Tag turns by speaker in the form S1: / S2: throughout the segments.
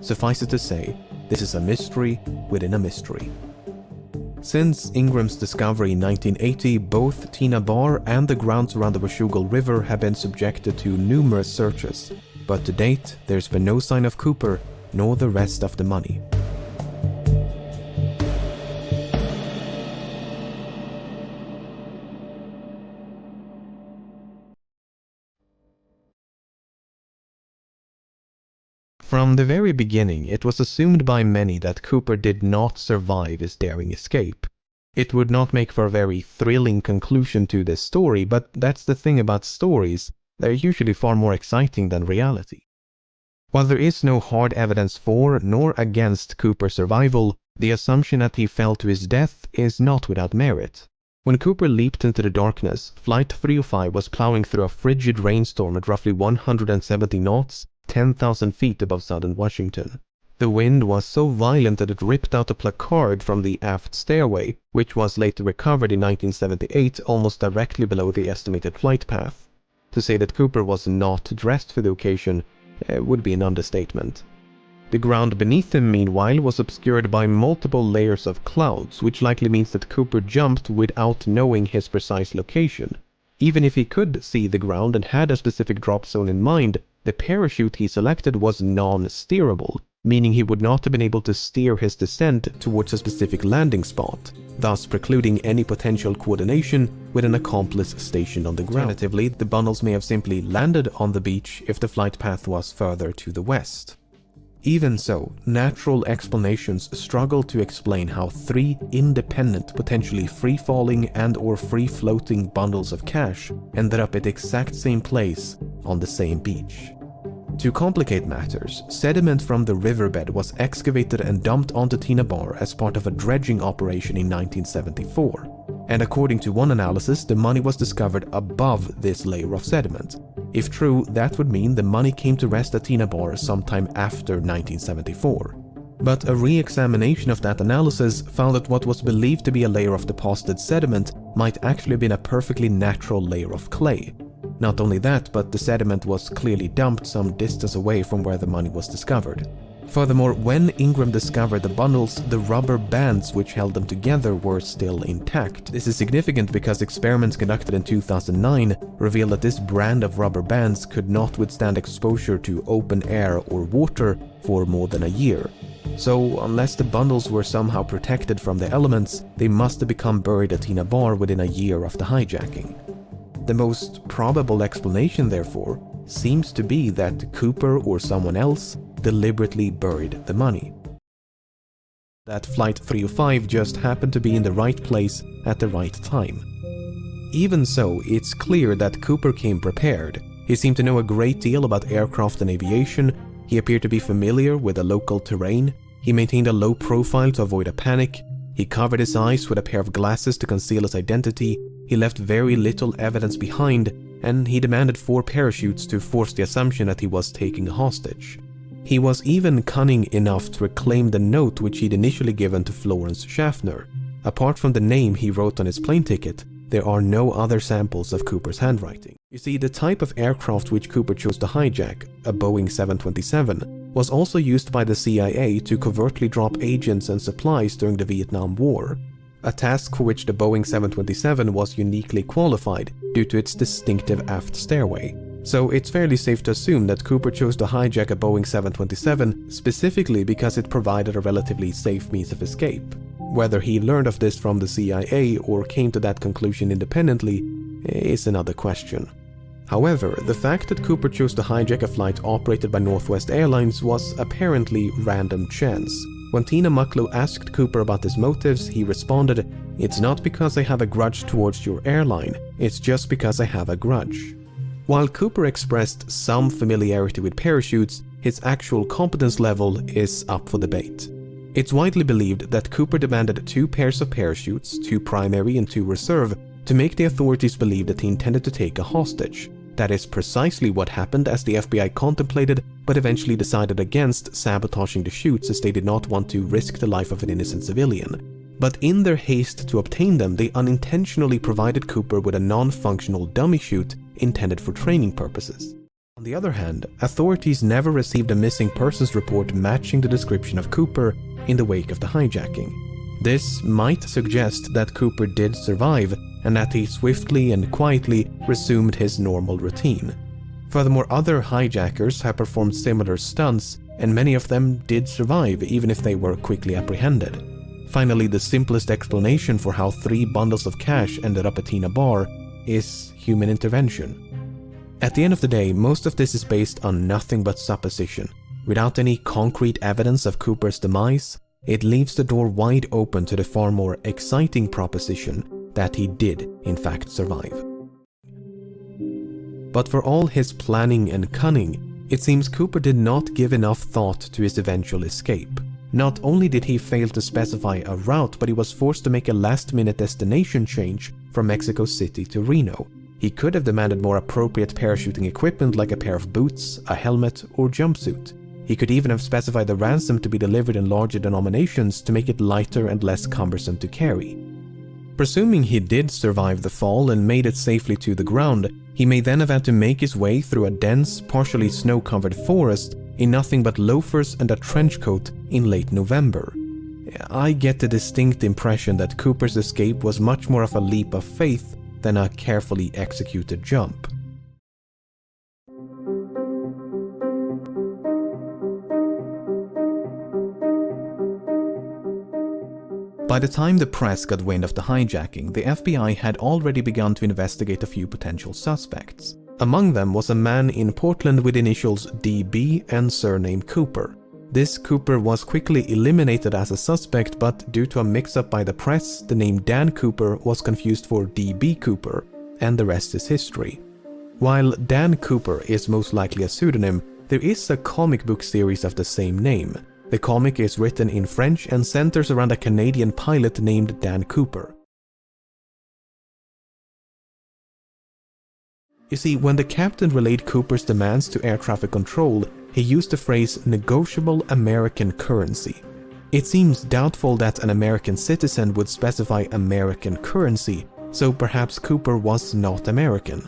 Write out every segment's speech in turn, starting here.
S1: Suffice it to say, this is a mystery within a mystery. Since Ingram's discovery in 1980, both Tina Bar and the grounds around the Washougal River have been subjected to numerous searches, but to date there's been no sign of Cooper nor the rest of the money. From the very beginning, it was assumed by many that Cooper did not survive his daring escape. It would not make for a very thrilling conclusion to this story, but that's the thing about stories, they're usually far more exciting than reality. While there is no hard evidence for nor against Cooper's survival, the assumption that he fell to his death is not without merit. When Cooper leaped into the darkness, Flight 305 was plowing through a frigid rainstorm at roughly 170 knots, 10,000 feet above southern Washington. The wind was so violent that it ripped out a placard from the aft stairway, which was later recovered in 1978 almost directly below the estimated flight path. To say that Cooper was not dressed for the occasion would be an understatement. The ground beneath him, meanwhile, was obscured by multiple layers of clouds, which likely means that Cooper jumped without knowing his precise location. Even if he could see the ground and had a specific drop zone in mind, the parachute he selected was non-steerable, meaning he would not have been able to steer his descent towards a specific landing spot, thus precluding any potential coordination with an accomplice stationed on the ground. Alternatively, the bundles may have simply landed on the beach if the flight path was further to the west. Even so, natural explanations struggle to explain how three independent, potentially free-falling and/or free-floating bundles of cash ended up at the exact same place on the same beach. To complicate matters, sediment from the riverbed was excavated and dumped onto Tina Bar as part of a dredging operation in 1974. And according to one analysis, the money was discovered above this layer of sediment. If true, that would mean the money came to rest at Tina Bar sometime after 1974. But a re-examination of that analysis found that what was believed to be a layer of deposited sediment might actually have been a perfectly natural layer of clay. Not only that, but the sediment was clearly dumped some distance away from where the money was discovered. Furthermore, when Ingram discovered the bundles, the rubber bands which held them together were still intact. This is significant because experiments conducted in 2009 revealed that this brand of rubber bands could not withstand exposure to open air or water for more than a year. So, unless the bundles were somehow protected from the elements, they must have become buried at Tina Bar within a year of the hijacking. The most probable explanation, therefore, seems to be that Cooper or someone else deliberately buried the money. That Flight 305 just happened to be in the right place at the right time. Even so, it's clear that Cooper came prepared. He seemed to know a great deal about aircraft and aviation, he appeared to be familiar with the local terrain, he maintained a low profile to avoid a panic, he covered his eyes with a pair of glasses to conceal his identity, he left very little evidence behind, and he demanded 4 parachutes to force the assumption that he was taking a hostage. He was even cunning enough to reclaim the note which he'd initially given to Florence Schaffner. Apart from the name he wrote on his plane ticket, there are no other samples of Cooper's handwriting. You see, the type of aircraft which Cooper chose to hijack, a Boeing 727, was also used by the CIA to covertly drop agents and supplies during the Vietnam War, a task for which the Boeing 727 was uniquely qualified due to its distinctive aft stairway. So it's fairly safe to assume that Cooper chose to hijack a Boeing 727 specifically because it provided a relatively safe means of escape. Whether he learned of this from the CIA or came to that conclusion independently is another question. However, the fact that Cooper chose to hijack a flight operated by Northwest Airlines was apparently random chance. When Tina Mucklow asked Cooper about his motives, he responded, "It's not because I have a grudge towards your airline, it's just because I have a grudge." While Cooper expressed some familiarity with parachutes, his actual competence level is up for debate. It's widely believed that Cooper demanded 2 pairs of parachutes, 2 primary and 2 reserve, to make the authorities believe that he intended to take a hostage. That is precisely what happened, as the FBI contemplated but eventually decided against sabotaging the chutes as they did not want to risk the life of an innocent civilian. But in their haste to obtain them, they unintentionally provided Cooper with a non-functional dummy chute intended for training purposes. On the other hand, authorities never received a missing persons report matching the description of Cooper in the wake of the hijacking. This might suggest that Cooper did survive and that he swiftly and quietly resumed his normal routine. Furthermore, other hijackers have performed similar stunts, and many of them did survive even if they were quickly apprehended. Finally, the simplest explanation for how 3 bundles of cash ended up at Tina Bar is human intervention. At the end of the day, most of this is based on nothing but supposition. Without any concrete evidence of Cooper's demise, it leaves the door wide open to the far more exciting proposition that he did, in fact, survive. But for all his planning and cunning, it seems Cooper did not give enough thought to his eventual escape. Not only did he fail to specify a route, but he was forced to make a last-minute destination change from Mexico City to Reno. He could have demanded more appropriate parachuting equipment like a pair of boots, a helmet, or jumpsuit. He could even have specified the ransom to be delivered in larger denominations to make it lighter and less cumbersome to carry. Presuming he did survive the fall and made it safely to the ground, he may then have had to make his way through a dense, partially snow-covered forest in nothing but loafers and a trench coat in late November. I get the distinct impression that Cooper's escape was much more of a leap of faith than a carefully executed jump. By the time the press got wind of the hijacking, the FBI had already begun to investigate a few potential suspects. Among them was a man in Portland with initials DB and surname Cooper. This Cooper was quickly eliminated as a suspect, but due to a mix-up by the press, the name Dan Cooper was confused for DB Cooper, and the rest is history. While Dan Cooper is most likely a pseudonym, there is a comic book series of the same name. The comic is written in French and centers around a Canadian pilot named Dan Cooper. You see, when the captain relayed Cooper's demands to air traffic control, he used the phrase negotiable American currency. It seems doubtful that an American citizen would specify American currency, so perhaps Cooper was not American.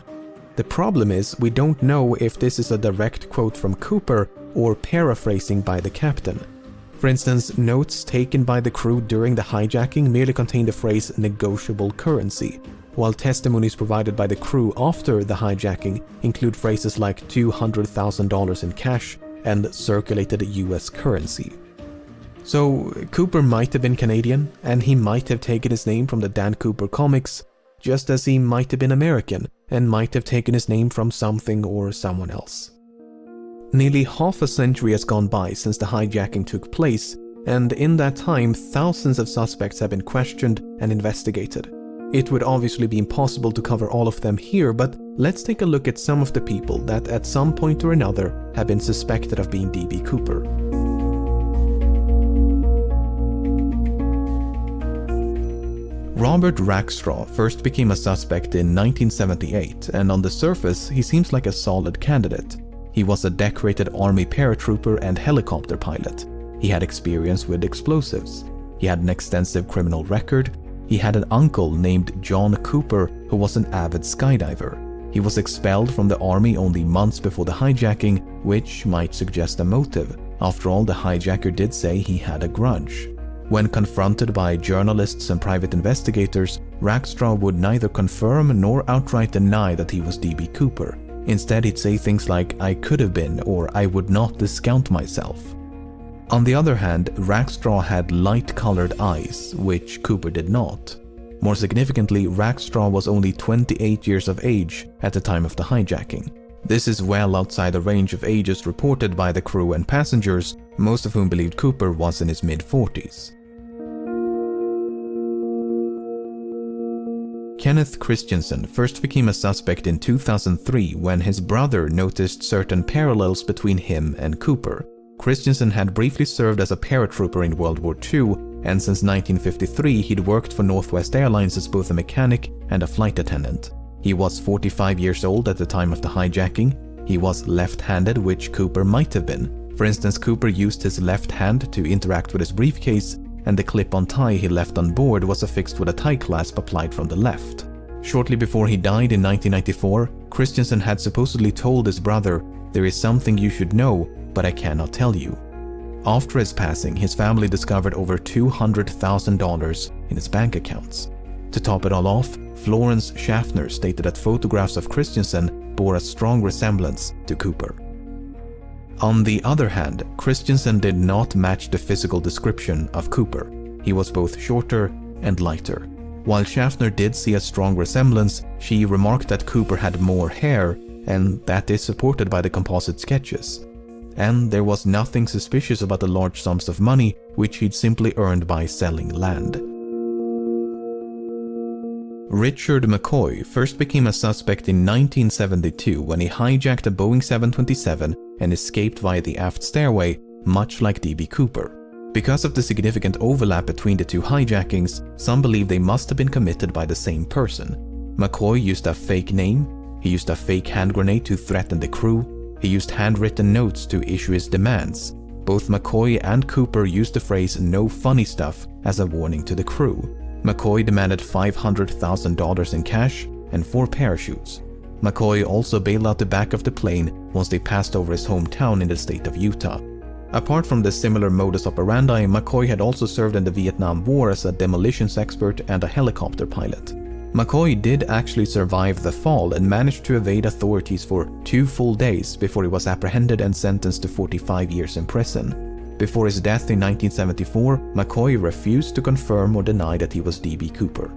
S1: The problem is, we don't know if this is a direct quote from Cooper or paraphrasing by the captain. For instance, notes taken by the crew during the hijacking merely contain the phrase negotiable currency, while testimonies provided by the crew after the hijacking include phrases like $200,000 in cash and circulated US currency. So Cooper might have been Canadian, and he might have taken his name from the Dan Cooper comics, just as he might have been American and might have taken his name from something or someone else. Nearly half a century has gone by since the hijacking took place, and in that time thousands of suspects have been questioned and investigated. It would obviously be impossible to cover all of them here, but let's take a look at some of the people that at some point or another have been suspected of being DB Cooper. Robert Rackstraw first became a suspect in 1978, and on the surface he seems like a solid candidate. He was a decorated army paratrooper and helicopter pilot. He had experience with explosives. He had an extensive criminal record. He had an uncle named John Cooper who was an avid skydiver. He was expelled from the army only months before the hijacking, which might suggest a motive. After all, the hijacker did say he had a grudge. When confronted by journalists and private investigators, Rackstraw would neither confirm nor outright deny that he was DB Cooper. Instead, he'd say things like, "I could have been," or "I would not discount myself." On the other hand, Rackstraw had light-colored eyes, which Cooper did not. More significantly, Rackstraw was only 28 years of age at the time of the hijacking. This is well outside the range of ages reported by the crew and passengers, most of whom believed Cooper was in his mid-40s. Kenneth Christensen first became a suspect in 2003 when his brother noticed certain parallels between him and Cooper. Christensen had briefly served as a paratrooper in World War II, and since 1953 he'd worked for Northwest Airlines as both a mechanic and a flight attendant. He was 45 years old at the time of the hijacking. He was left-handed, which Cooper might have been. For instance, Cooper used his left hand to interact with his briefcase, and the clip-on tie he left on board was affixed with a tie clasp applied from the left. Shortly before he died in 1994, Christensen had supposedly told his brother "There is something you should know, but I cannot tell you." After his passing, his family discovered over $200,000 in his bank accounts. To top it all off, Florence Schaffner stated that photographs of Christensen bore a strong resemblance to Cooper. On the other hand, Christensen did not match the physical description of Cooper. He was both shorter and lighter. While Schaffner did see a strong resemblance, she remarked that Cooper had more hair, and that is supported by the composite sketches. And there was nothing suspicious about the large sums of money which he'd simply earned by selling land. Richard McCoy first became a suspect in 1972 when he hijacked a Boeing 727 and escaped via the aft stairway, much like D.B. Cooper. Because of the significant overlap between the two hijackings, some believe they must have been committed by the same person. McCoy used a fake name, he used a fake hand grenade to threaten the crew, he used handwritten notes to issue his demands. Both McCoy and Cooper used the phrase "no funny stuff" as a warning to the crew. McCoy demanded $500,000 in cash and 4 parachutes. McCoy also bailed out the back of the plane once they passed over his hometown in the state of Utah. Apart from the similar modus operandi, McCoy had also served in the Vietnam War as a demolitions expert and a helicopter pilot. McCoy did actually survive the fall and managed to evade authorities for 2 full days before he was apprehended and sentenced to 45 years in prison. Before his death in 1974, McCoy refused to confirm or deny that he was D.B. Cooper.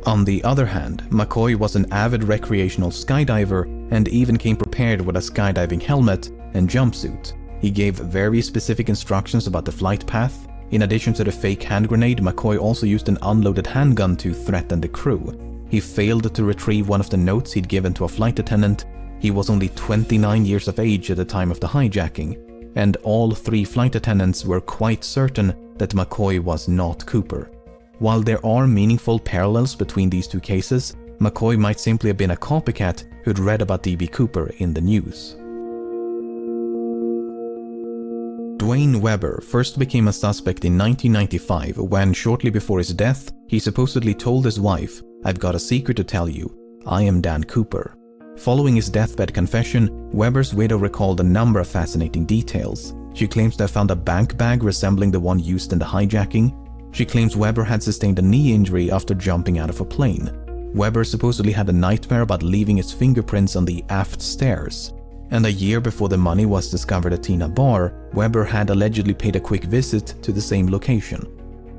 S1: On the other hand, McCoy was an avid recreational skydiver and even came prepared with a skydiving helmet and jumpsuit. He gave very specific instructions about the flight path. In addition to the fake hand grenade, McCoy also used an unloaded handgun to threaten the crew. He failed to retrieve one of the notes he'd given to a flight attendant. He was only 29 years of age at the time of the hijacking, and all 3 flight attendants were quite certain that McCoy was not Cooper. While there are meaningful parallels between these 2 cases, McCoy might simply have been a copycat who'd read about D.B. Cooper in the news. Dwayne Webber first became a suspect in 1995 when, shortly before his death, he supposedly told his wife, "I've got a secret to tell you. I am Dan Cooper." Following his deathbed confession, Webber's widow recalled a number of fascinating details. She claims to have found a bank bag resembling the one used in the hijacking. She claims Webber had sustained a knee injury after jumping out of a plane. Webber supposedly had a nightmare about leaving his fingerprints on the aft stairs. And a year before the money was discovered at Tina Bar, Webber had allegedly paid a quick visit to the same location.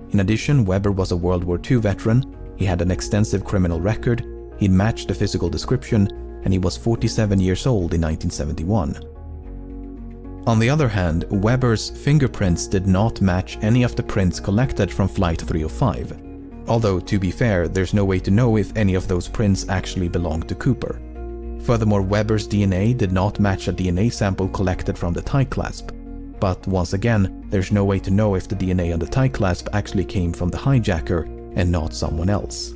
S1: In addition, Webber was a World War II veteran, he had an extensive criminal record, he'd matched the physical description, and he was 47 years old in 1971. On the other hand, Webber's fingerprints did not match any of the prints collected from Flight 305. Although, to be fair, there's no way to know if any of those prints actually belonged to Cooper. Furthermore, Webber's DNA did not match a DNA sample collected from the tie clasp. But once again, there's no way to know if the DNA on the tie clasp actually came from the hijacker and not someone else.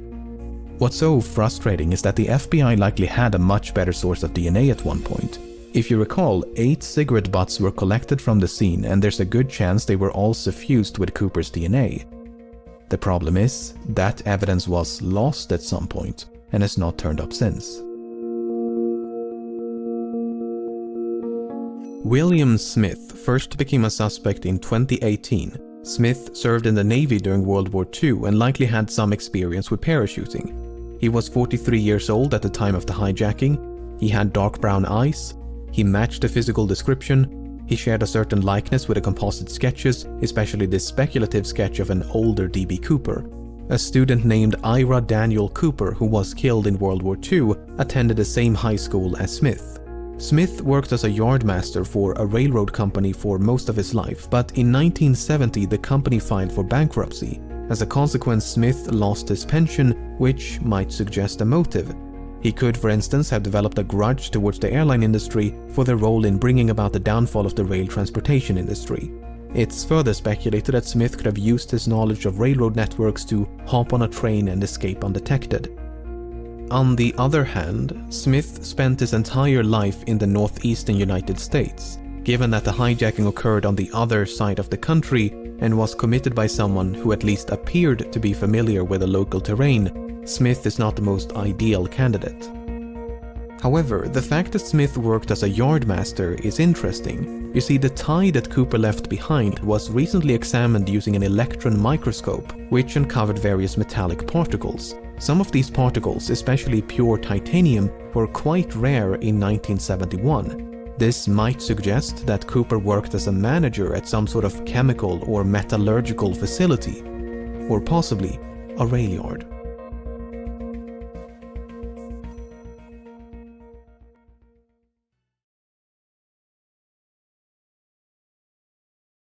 S1: What's so frustrating is that the FBI likely had a much better source of DNA at one point. If you recall, 8 cigarette butts were collected from the scene, and there's a good chance they were all suffused with Cooper's DNA. The problem is, that evidence was lost at some point and has not turned up since. William Smith first became a suspect in 2018. Smith served in the Navy during World War II and likely had some experience with parachuting. He was 43 years old at the time of the hijacking. He had dark brown eyes. He matched the physical description. He shared a certain likeness with the composite sketches, especially this speculative sketch of an older D.B. Cooper. A student named Ira Daniel Cooper, who was killed in World War II, attended the same high school as Smith. Smith worked as a yardmaster for a railroad company for most of his life, but in 1970 the company filed for bankruptcy. As a consequence, Smith lost his pension, which might suggest a motive. He could, for instance, have developed a grudge towards the airline industry for their role in bringing about the downfall of the rail transportation industry. It's further speculated that Smith could have used his knowledge of railroad networks to hop on a train and escape undetected. On the other hand, Smith spent his entire life in the northeastern United States. Given that the hijacking occurred on the other side of the country and was committed by someone who at least appeared to be familiar with the local terrain, Smith is not the most ideal candidate. However, the fact that Smith worked as a yardmaster is interesting. You see, the tie that Cooper left behind was recently examined using an electron microscope, which uncovered various metallic particles. Some of these particles, especially pure titanium, were quite rare in 1971. This might suggest that Cooper worked as a manager at some sort of chemical or metallurgical facility, or possibly a rail yard.